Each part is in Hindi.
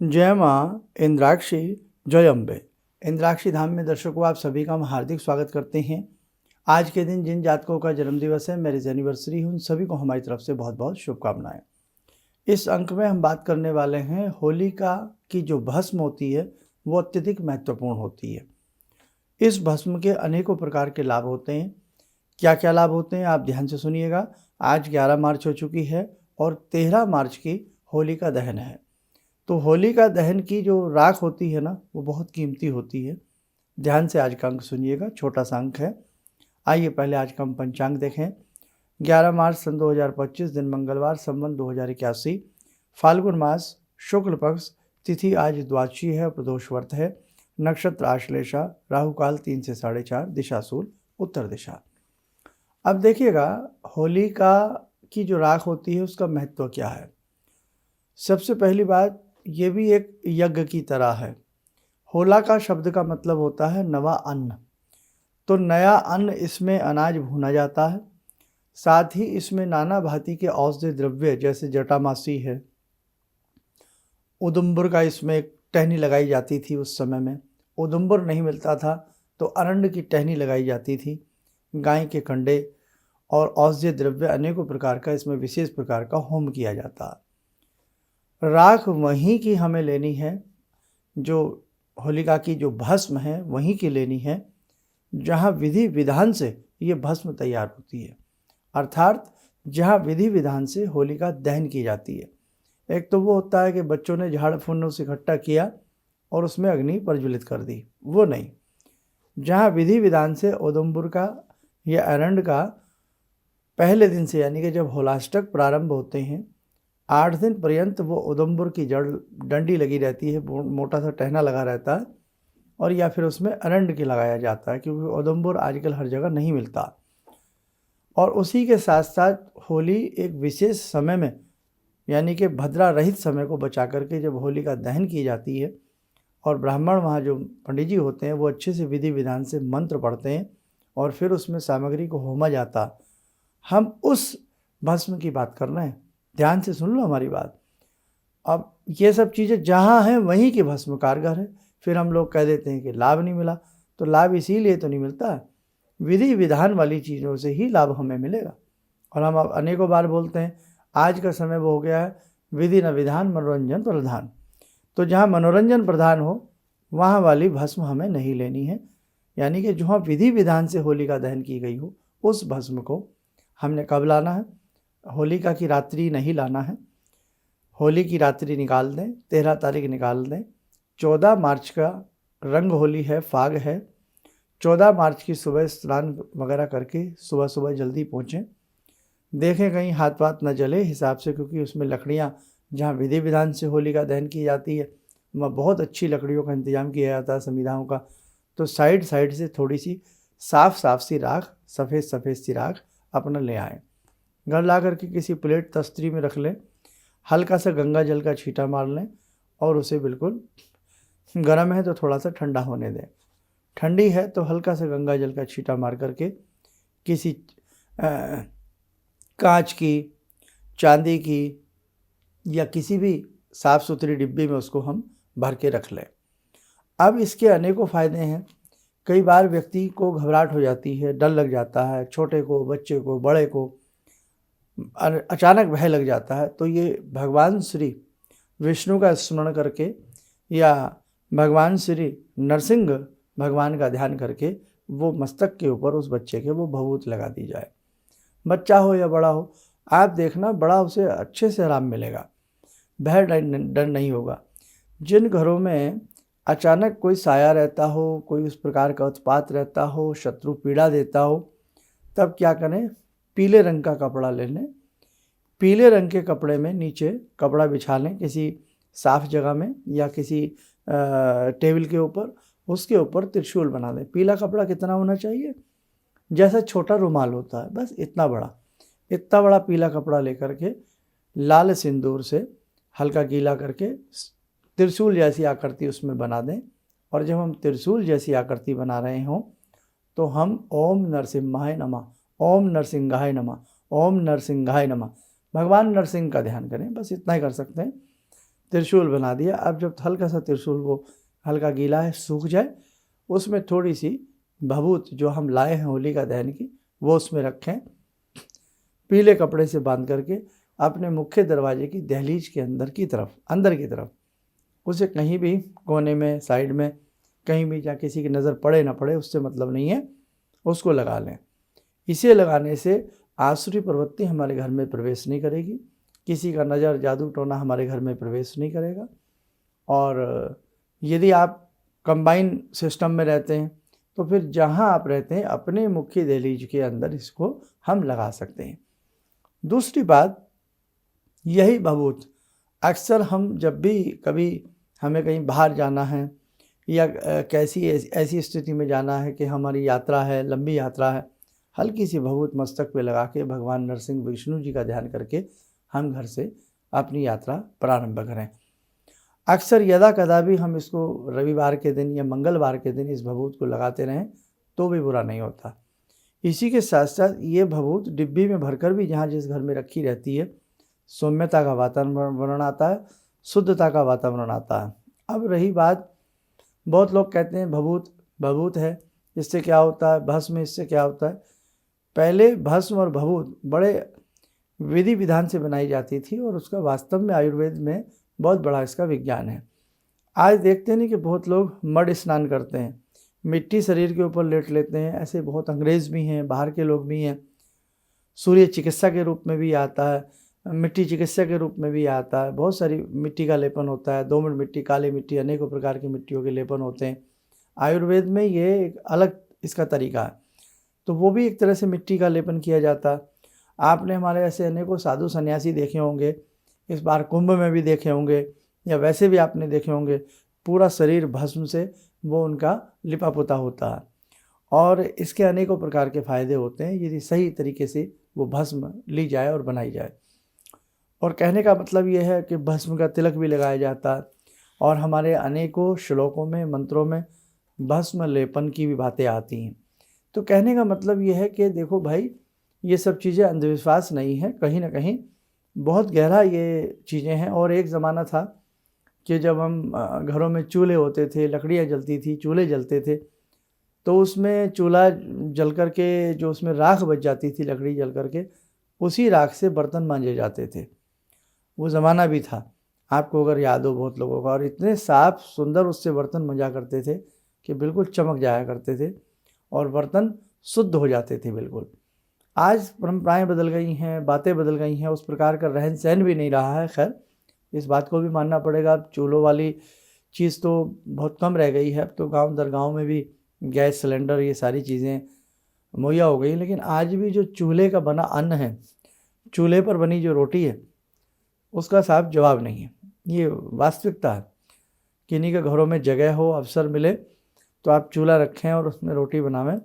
जय माँ इंद्राक्षी, जय अम्बे। इंद्राक्षी धाम में दर्शकों आप सभी का हम हार्दिक स्वागत करते हैं। आज के दिन जिन जातकों का जन्मदिवस है, मैरिज एनिवर्सरी है, उन सभी को हमारी तरफ से बहुत बहुत शुभकामनाएं। इस अंक में हम बात करने वाले हैं होलिका की जो भस्म होती है वो अत्यधिक महत्वपूर्ण होती है। इस भस्म के अनेकों प्रकार के लाभ होते हैं। क्या क्या लाभ होते हैं आप ध्यान से सुनिएगा। आज 11 मार्च हो चुकी है और 13 मार्च की होलिका दहन है। तो होलिका दहन की जो राख होती है ना, वो बहुत कीमती होती है। ध्यान से आज का अंक सुनिएगा, छोटा सा अंक है। आइए पहले आज का हम पंचांग देखें। 11 मार्च सन 2025 दिन मंगलवार, संवत 2081, फाल्गुन मास, शुक्ल पक्ष, तिथि आज द्वादशी है, प्रदोष व्रत है, नक्षत्र आश्लेषा, राहु काल 3 से 4:30, दिशा सूल उत्तर दिशा। अब देखिएगा होलिका की जो राख होती है उसका महत्व क्या है। सबसे पहली बात, ये भी एक यज्ञ की तरह है। होला का शब्द का मतलब होता है नवा अन्न। तो नया अन्न, इसमें अनाज भुना जाता है। साथ ही इसमें नाना भांति के औषधि द्रव्य जैसे जटामासी है, उदुम्बर का इसमें एक टहनी लगाई जाती थी। उस समय में उदुम्बर नहीं मिलता था तो अरंड की टहनी लगाई जाती थी। गाय के कंडे और औषधि द्रव्य अनेकों प्रकार का इसमें विशेष प्रकार का होम किया जाता है। राख वहीं की हमें लेनी है, जो होलिका की जो भस्म है वहीं की लेनी है जहाँ विधि विधान से ये भस्म तैयार होती है, अर्थात जहाँ विधि विधान से होलिका दहन की जाती है। एक तो वो होता है कि बच्चों ने झाड़ फूँकों से इकट्ठा किया और उसमें अग्नि प्रज्वलित कर दी, वो नहीं। जहाँ विधि विधान से औदुम्बर का या अरंड का पहले दिन से, यानी कि जब होलाष्टक प्रारंभ होते हैं, 8 दिन पर्यंत वो उदुम्बर की जड़ डंडी लगी रहती है, मोटा सा टहना लगा रहता है, और या फिर उसमें अरंड के लगाया जाता है, क्योंकि उदुम्बर आजकल हर जगह नहीं मिलता। और उसी के साथ साथ होली एक विशेष समय में, यानी कि भद्रा रहित समय को बचा करके जब होली का दहन की जाती है, और ब्राह्मण वहाँ जो पंडित जी होते हैं वो अच्छे से विधि विधान से मंत्र पढ़ते हैं और फिर उसमें सामग्री को होमा जाता। हम उस भस्म की बात कर रहे हैं, ध्यान से सुन लो हमारी बात। अब ये सब चीज़ें जहाँ हैं वहीं की भस्म कारगर है। फिर हम लोग कह देते हैं कि लाभ नहीं मिला, तो लाभ इसीलिए तो नहीं मिलता है, विधि विधान वाली चीज़ों से ही लाभ हमें मिलेगा। और हम अब अनेकों बार बोलते हैं, आज का समय वो हो गया है विधि न विधान मनोरंजन प्रधान। तो जहाँ मनोरंजन प्रधान हो वहाँ वाली भस्म हमें नहीं लेनी है, यानी कि जहाँ विधि विधान से होलिका दहन की गई हो उस भस्म को हमने कब लाना है। होलिका की रात्रि नहीं लाना है, होली की रात्रि निकाल दें, 13 तारीख निकाल दें। 14 मार्च का रंग होली है, फाग है। 14 मार्च की सुबह स्नान वगैरह करके सुबह सुबह जल्दी पहुँचें। देखें कहीं हाथ पात न जले हिसाब से, क्योंकि उसमें लकड़ियाँ जहाँ विधि विधान से होलिका दहन की जाती है वहाँ बहुत अच्छी लकड़ियों का इंतजाम किया जाता है, संविधाओं का। तो साइड साइड से थोड़ी सी साफ साफ सी राख, सफ़ेद सफ़ेद सी राख अपना ले आएँ। घर ला करके किसी प्लेट तस्तरी में रख लें, हल्का सा गंगा जल का छींटा मार लें और उसे बिल्कुल, गर्म है तो थोड़ा सा ठंडा होने दें, ठंडी है तो हल्का सा गंगा जल का छींटा मार करके किसी कांच की, चांदी की या किसी भी साफ़ सुथरी डिब्बी में उसको हम भर के रख लें। अब इसके अनेकों फ़ायदे हैं। कई बार व्यक्ति को घबराहट हो जाती है, डर लग जाता है, छोटे को, बच्चे को, बड़े को अचानक भय लग जाता है, तो ये भगवान श्री विष्णु का स्मरण करके या भगवान श्री नरसिंह भगवान का ध्यान करके वो मस्तक के ऊपर उस बच्चे के वो भभूत लगा दी जाए। बच्चा हो या बड़ा हो, आप देखना बड़ा उसे अच्छे से आराम मिलेगा, भय डर नहीं होगा। जिन घरों में अचानक कोई साया रहता हो, कोई उस प्रकार का उत्पात रहता हो, शत्रु पीड़ा देता हो, तब क्या करें, पीले रंग का कपड़ा ले लें, पीले रंग के कपड़े में नीचे कपड़ा बिछा लें किसी साफ़ जगह में या किसी टेबल के ऊपर, उसके ऊपर त्रिशूल बना दें। पीला कपड़ा कितना होना चाहिए, जैसा छोटा रुमाल होता है, बस इतना बड़ा पीला कपड़ा लेकर के लाल सिंदूर से हल्का गीला करके त्रिशूल जैसी आकृति उसमें बना दें। और जब हम त्रिशूल जैसी आकृति बना रहे हों तो हम ओम नरसिम्हाय नमः, ओम नरसिंहाय नमः, ओम नरसिंहाय नमः, भगवान नरसिंह का ध्यान करें, बस इतना ही कर सकते हैं। त्रिशूल बना दिया। अब जब हल्का सा त्रिशूल वो हल्का गीला है, सूख जाए, उसमें थोड़ी सी भभूत जो हम लाए हैं होलिका दहन की वो उसमें रखें, पीले कपड़े से बांध करके अपने मुख्य दरवाजे की दहलीज के अंदर की तरफ उसे कहीं भी कोने में, साइड में, कहीं भी जहाँ किसी की नज़र पड़े ना पड़े उससे मतलब नहीं है, उसको लगा लें। इसे लगाने से आसुरी प्रवृत्ति हमारे घर में प्रवेश नहीं करेगी, किसी का नज़र, जादू टोना हमारे घर में प्रवेश नहीं करेगा। और यदि आप कंबाइन सिस्टम में रहते हैं तो फिर जहाँ आप रहते हैं अपने मुख्य दहलीज के अंदर इसको हम लगा सकते हैं। दूसरी बात, यही भभूत अक्सर हम जब भी कभी हमें कहीं बाहर जाना है या कैसी ऐसी स्थिति में जाना है कि हमारी यात्रा है, लंबी यात्रा है, हल्की सी भभूत मस्तक पे लगा के भगवान नरसिंह विष्णु जी का ध्यान करके हम घर से अपनी यात्रा प्रारंभ करें। अक्सर यदा कदा भी हम इसको रविवार के दिन या मंगलवार के दिन इस भभूत को लगाते रहें तो भी बुरा नहीं होता। इसी के साथ साथ ये भभूत डिब्बी में भरकर भी जहाँ जिस घर में रखी रहती है, सौम्यता का वातावरण आता है, शुद्धता का वातावरण आता है। अब रही बात, बहुत लोग कहते हैं भभूत है, इससे क्या होता है, भस्म इससे क्या होता है। पहले भस्म और भभूत बड़े विधि विधान से बनाई जाती थी और उसका वास्तव में आयुर्वेद में बहुत बड़ा इसका विज्ञान है। आज देखते नहीं कि बहुत लोग मड स्नान करते हैं, मिट्टी शरीर के ऊपर लेट लेते हैं। ऐसे बहुत अंग्रेज़ भी हैं, बाहर के लोग भी हैं। सूर्य चिकित्सा के रूप में भी आता है, मिट्टी चिकित्सा के रूप में भी आता है। बहुत सारी मिट्टी का लेपन होता है, दोमट मिट्टी, काली मिट्टी, अनेकों प्रकार की मिट्टियों के लेपन होते हैं। आयुर्वेद में ये एक अलग इसका तरीका है, तो वो भी एक तरह से मिट्टी का लेपन किया जाता है। आपने हमारे ऐसे अनेकों साधु सन्यासी देखे होंगे, इस बार कुंभ में भी देखे होंगे या वैसे भी आपने देखे होंगे, पूरा शरीर भस्म से वो उनका लिपा पुता होता है। और इसके अनेकों प्रकार के फ़ायदे होते हैं यदि सही तरीके से वो भस्म ली जाए और बनाई जाए। और कहने का मतलब ये है कि भस्म का तिलक भी लगाया जाता है और हमारे अनेकों श्लोकों में, मंत्रों में भस्म लेपन की भी बातें आती हैं। तो कहने का मतलब ये है कि देखो भाई, ये सब चीज़ें अंधविश्वास नहीं है, कहीं ना कहीं बहुत गहरा ये चीज़ें हैं। और एक ज़माना था कि जब हम घरों में चूल्हे होते थे, लकड़ियाँ जलती थी, चूल्हे जलते थे, तो उसमें चूल्हा जल कर के जो उसमें राख बच जाती थी, लकड़ी जल कर के, उसी राख से बर्तन मांजे जाते थे। वो ज़माना भी था, आपको अगर याद हो बहुत लोगों का, और इतने साफ सुंदर उससे बर्तन मजा करते थे कि बिल्कुल चमक जाया करते थे और बर्तन शुद्ध हो जाते थे बिल्कुल। आज परंपराएं बदल गई हैं, बातें बदल गई हैं, उस प्रकार का रहन सहन भी नहीं रहा है। खैर, इस बात को भी मानना पड़ेगा, अब चूल्हों वाली चीज़ तो बहुत कम रह गई है। अब तो गांव दर गांव में भी गैस सिलेंडर, ये सारी चीज़ें मुहैया हो गई। लेकिन आज भी जो चूल्हे का बना अन्न है, चूल्हे पर बनी जो रोटी है, उसका साफ जवाब नहीं है। ये वास्तविकता है। किन्हीं के घरों में जगह हो, अवसर मिले तो आप चूल्हा रखें और उसमें रोटी बनावें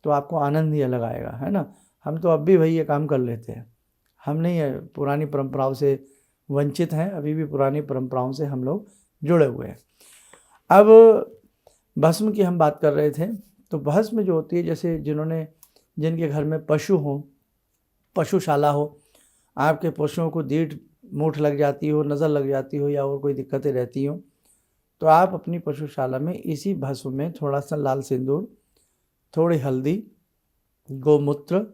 तो आपको आनंद ही अलग आएगा, है ना। हम तो अब भी भाई ये काम कर लेते हैं, हम नहीं है पुरानी परंपराओं से वंचित हैं, अभी भी पुरानी परंपराओं से हम लोग जुड़े हुए हैं। अब भस्म की हम बात कर रहे थे, तो भस्म जो होती है, जैसे जिनके घर में पशु हो, पशुशाला हो, आपके पशुओं को दीढ़ मूठ लग जाती हो, नज़र लग जाती हो या और कोई दिक्कतें रहती हो, तो आप अपनी पशुशाला में इसी भस्म में थोड़ा सा लाल सिंदूर, थोड़ी हल्दी, गोमूत्र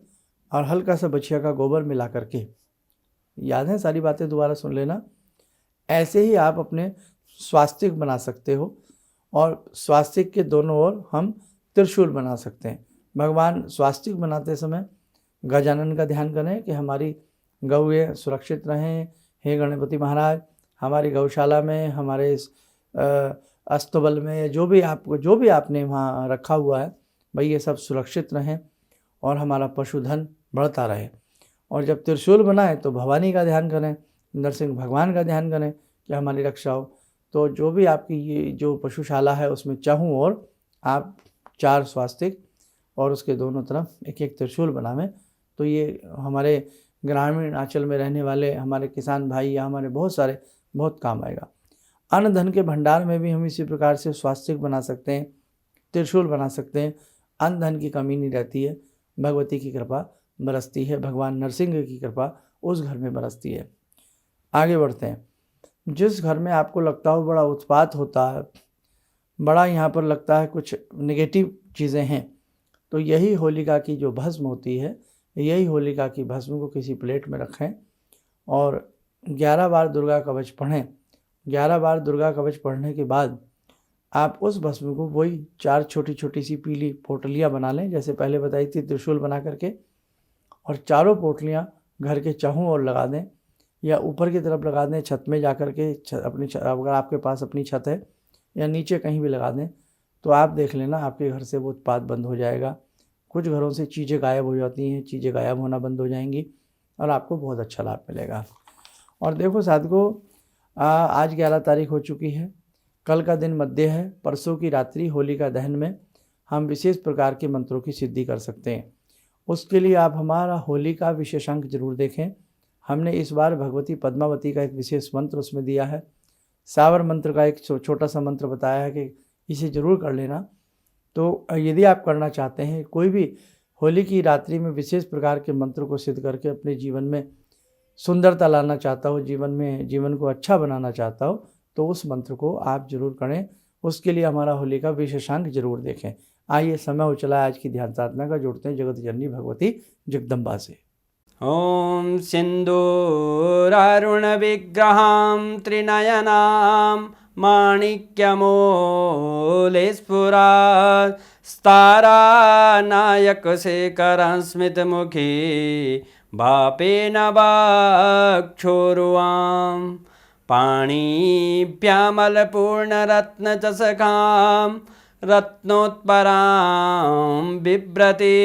और हल्का सा बछिया का गोबर मिला करके, याद है सारी बातें दोबारा सुन लेना, ऐसे ही आप अपने स्वास्तिक बना सकते हो। और स्वास्तिक के दोनों ओर हम त्रिशूल बना सकते हैं। भगवान स्वास्तिक बनाते समय गजानन का ध्यान करें कि हमारी गौएं सुरक्षित रहें। हे गणपति महाराज, हमारी गौशाला में, हमारे अस्तबल में, जो भी आपने वहाँ रखा हुआ है, भाई ये सब सुरक्षित रहें और हमारा पशुधन बढ़ता रहे। और जब त्रिशूल बनाए तो भवानी का ध्यान करें, नरसिंह भगवान का ध्यान करें कि हमारी रक्षा हो। तो जो भी आपकी ये जो पशुशाला है उसमें चाहूँ और आप 4 स्वास्तिक और उसके दोनों तरफ एक एक त्रिशूल बनावें, तो ये हमारे ग्रामीण आंचल में रहने वाले हमारे किसान भाई या हमारे बहुत काम आएगा। अन्न धन के भंडार में भी हम इसी प्रकार से स्वास्तिक बना सकते हैं, त्रिशूल बना सकते हैं। अन्न धन की कमी नहीं रहती है, भगवती की कृपा बरसती है, भगवान नरसिंह की कृपा उस घर में बरसती है। आगे बढ़ते हैं। जिस घर में आपको लगता हो बड़ा उत्पात होता है, बड़ा यहाँ पर लगता है कुछ नेगेटिव चीज़ें हैं, तो यही होलिका की जो भस्म होती है, यही होलिका की भस्म को किसी प्लेट में रखें और 11 बार दुर्गा कवच पढ़ें। 11 बार दुर्गा कवच पढ़ने के बाद आप उस भस्म को वही 4 छोटी छोटी सी पीली पोटलियाँ बना लें, जैसे पहले बताई थी त्रिशूल बना करके, और चारों पोटलियाँ घर के चारों ओर लगा दें या ऊपर की तरफ लगा दें, छत में जा कर के अगर आपके पास अपनी छत है या नीचे कहीं भी लगा दें, तो आप देख लेना आपके घर से वो उत्पात बंद हो जाएगा। कुछ घरों से चीज़ें गायब हो जाती हैं, चीज़ें गायब होना बंद हो जाएंगी और आपको बहुत अच्छा लाभ मिलेगा। और देखो साथियों, आज 11 तारीख हो चुकी है, कल का दिन मध्य है, परसों की रात्रि होलिका दहन में हम विशेष प्रकार के मंत्रों की सिद्धि कर सकते हैं। उसके लिए आप हमारा होली का विशेषांक जरूर देखें। हमने इस बार भगवती पद्मावती का एक विशेष मंत्र उसमें दिया है, सावर मंत्र का एक छोटा सा मंत्र बताया है कि इसे जरूर कर लेना। तो यदि आप करना चाहते हैं, कोई भी होली की रात्रि में विशेष प्रकार के मंत्र को सिद्ध करके अपने जीवन में सुंदरता लाना चाहता हो, जीवन को अच्छा बनाना चाहता हो, तो उस मंत्र को आप जरूर करें। उसके लिए हमारा होली का विशेषांक जरूर देखें। आइए, समय हो चला है आज की ध्यान साधना का, जोड़ते हैं जगत जननी भगवती जगदम्बा से। ॐ सिन्दूरारुण विग्रहां त्रिनयनां माणिक्यमूले स्फुरात् स्तारानायकशेखरं स्मितमुखी भापेन वक्षोरुवां पाणिभ्यामलपूर्णरत्नचषकां रत्नोत्परां बिभ्रति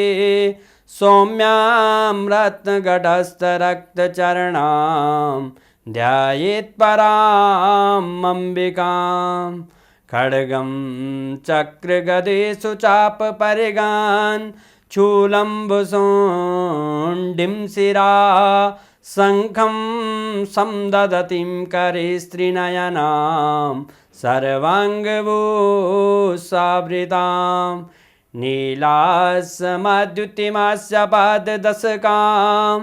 सौम्यां रत्नघटस्थरक्तचरणां ध्यायेत्परां अम्बिकां खड्गं चक्रगदेषु चापपरिगान् शूलम्बुशुण्डिं शिरा शङ्खं संदधतीं करे स्त्रीनयनां सर्वाङ्गभूषावृताम् नीलासमद्युतिमास्य पाददशकां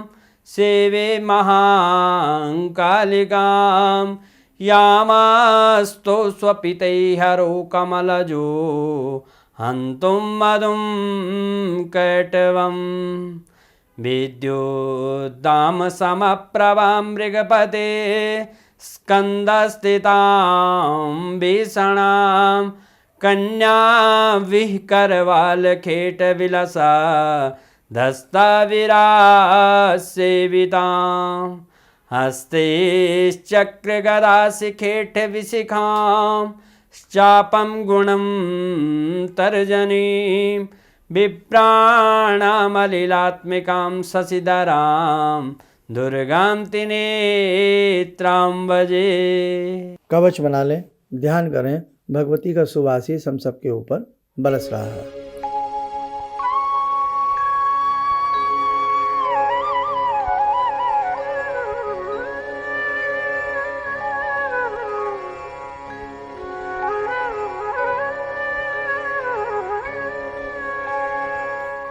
सेवे महाकालिकां यामास्तो स्वपितैहरो कमलजो हन्तुं मधुं कैटवं विद्युद्दामसमप्रभां मृगपते स्कन्दस्थितां भीषणां कन्या विहकरवालखेटविलसा धस्ताविरासेवितां हस्तैश्चक्रगदाशिखेटविशिखां चापं गुणं तर्जनीं विप्राणामलिलात्मिकां शशिधरां दुर्गां त्रिनेत्रां भजे। कवच बना लें, ध्यान करें, भगवती का शुभ आशीष हम सबके ऊपर बरस रहा है।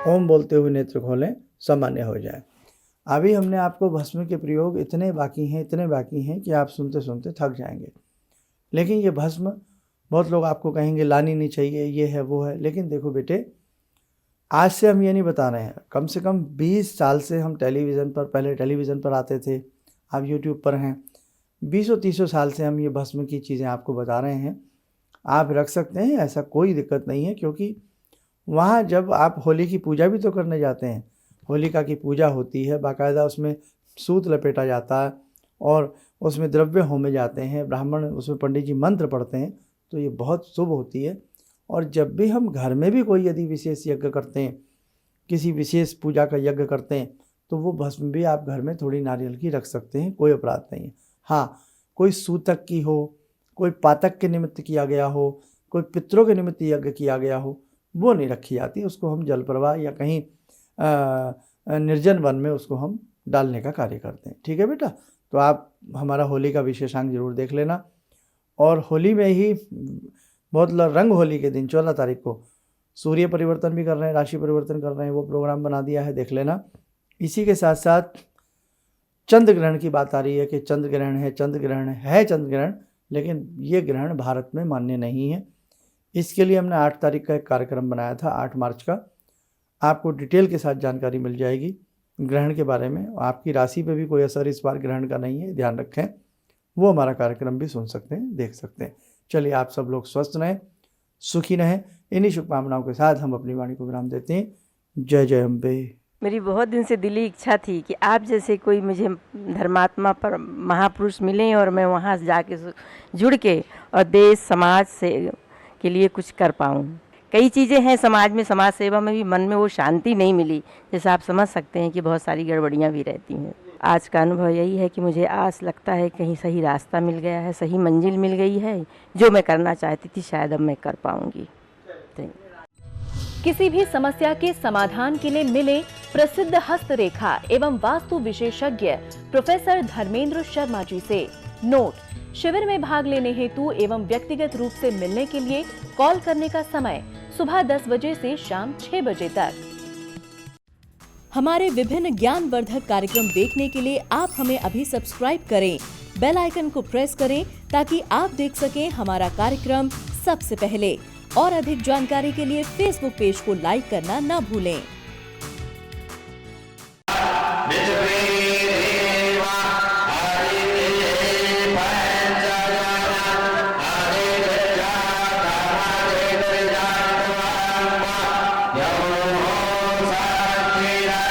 ओम बोलते हुए नेत्र खोलें, सामान्य हो जाए। अभी हमने आपको भस्म के प्रयोग इतने बाकी हैं कि आप सुनते सुनते थक जाएंगे। लेकिन ये भस्म, बहुत लोग आपको कहेंगे लानी नहीं चाहिए, ये है वो है, लेकिन देखो बेटे, आज से हम ये नहीं बता रहे हैं। कम से कम 20 साल से हम पहले टेलीविज़न पर आते थे, आप यूट्यूब पर हैं। 20-30 साल से हम ये भस्म की चीज़ें आपको बता रहे हैं। आप रख सकते हैं, ऐसा कोई दिक्कत नहीं है, क्योंकि वहाँ जब आप होली की पूजा भी तो करने जाते हैं, होलिका की पूजा होती है, बाकायदा उसमें सूत लपेटा जाता है और उसमें द्रव्य होमे जाते हैं, ब्राह्मण उसमें पंडित जी मंत्र पढ़ते हैं, तो ये बहुत शुभ होती है। और जब भी हम घर में भी कोई यदि विशेष यज्ञ करते हैं, किसी विशेष पूजा का यज्ञ करते हैं, तो वो भस्म भी आप घर में थोड़ी नारियल की रख सकते हैं, कोई अपराध नहीं है। हाँ, कोई सूतक की हो, कोई पातक के निमित्त किया गया हो, कोई पितरों के निमित्त यज्ञ किया गया हो, वो नहीं रखी जाती। उसको हम जल प्रवाह या कहीं निर्जन वन में उसको हम डालने का कार्य करते हैं। ठीक है बेटा, तो आप हमारा होली का विशेषांक जरूर देख लेना। और होली में ही बहुत रंग होली के दिन 14 तारीख को सूर्य परिवर्तन भी कर रहे हैं, राशि परिवर्तन कर रहे हैं, वो प्रोग्राम बना दिया है, देख लेना। इसी के साथ साथ चंद्र ग्रहण की बात आ रही है कि चंद्र ग्रहण है, चंद्र ग्रहण है चंद्र ग्रहण, लेकिन ये ग्रहण भारत में मान्य नहीं है। इसके लिए हमने 8 तारीख का एक कार्यक्रम बनाया था, 8 मार्च का। आपको डिटेल के साथ जानकारी मिल जाएगी ग्रहण के बारे में। आपकी राशि पे भी कोई असर इस बार ग्रहण का नहीं है, ध्यान रखें। वो हमारा कार्यक्रम भी सुन सकते हैं, देख सकते हैं। चलिए, आप सब लोग स्वस्थ रहें, सुखी रहें। इन्हीं शुभकामनाओं के साथ हम अपनी वाणी को विराम देते हैं। जय जय अम्बे। मेरी बहुत दिन से दिली इच्छा थी कि आप जैसे कोई मुझे धर्मात्मा पर महापुरुष मिलें और मैं वहाँ जाके जुड़ के और देश समाज से के लिए कुछ कर पाऊँ। कई चीज़ें हैं समाज में, समाज सेवा में भी मन में वो शांति नहीं मिली। जैसे आप समझ सकते हैं कि बहुत सारी गड़बड़ियाँ भी रहती हैं। आज का अनुभव यही है कि मुझे आस लगता है कहीं सही रास्ता मिल गया है, सही मंजिल मिल गई है। जो मैं करना चाहती थी शायद अब मैं कर पाऊँगी। किसी भी समस्या के समाधान के लिए मिले प्रसिद्ध हस्तरेखा एवं वास्तु विशेषज्ञ प्रोफेसर धर्मेंद्र शर्मा जी से। नोट: शिविर में भाग लेने हेतु एवं व्यक्तिगत रूप से मिलने के लिए कॉल करने का समय सुबह 10 बजे से शाम 6 बजे तक। हमारे विभिन्न ज्ञानवर्धक कार्यक्रम देखने के लिए आप हमें अभी सब्सक्राइब करें, बेल आइकन को प्रेस करें ताकि आप देख सकें हमारा कार्यक्रम सबसे पहले। और अधिक जानकारी के लिए फेसबुक पेज को लाइक करना न भूलें।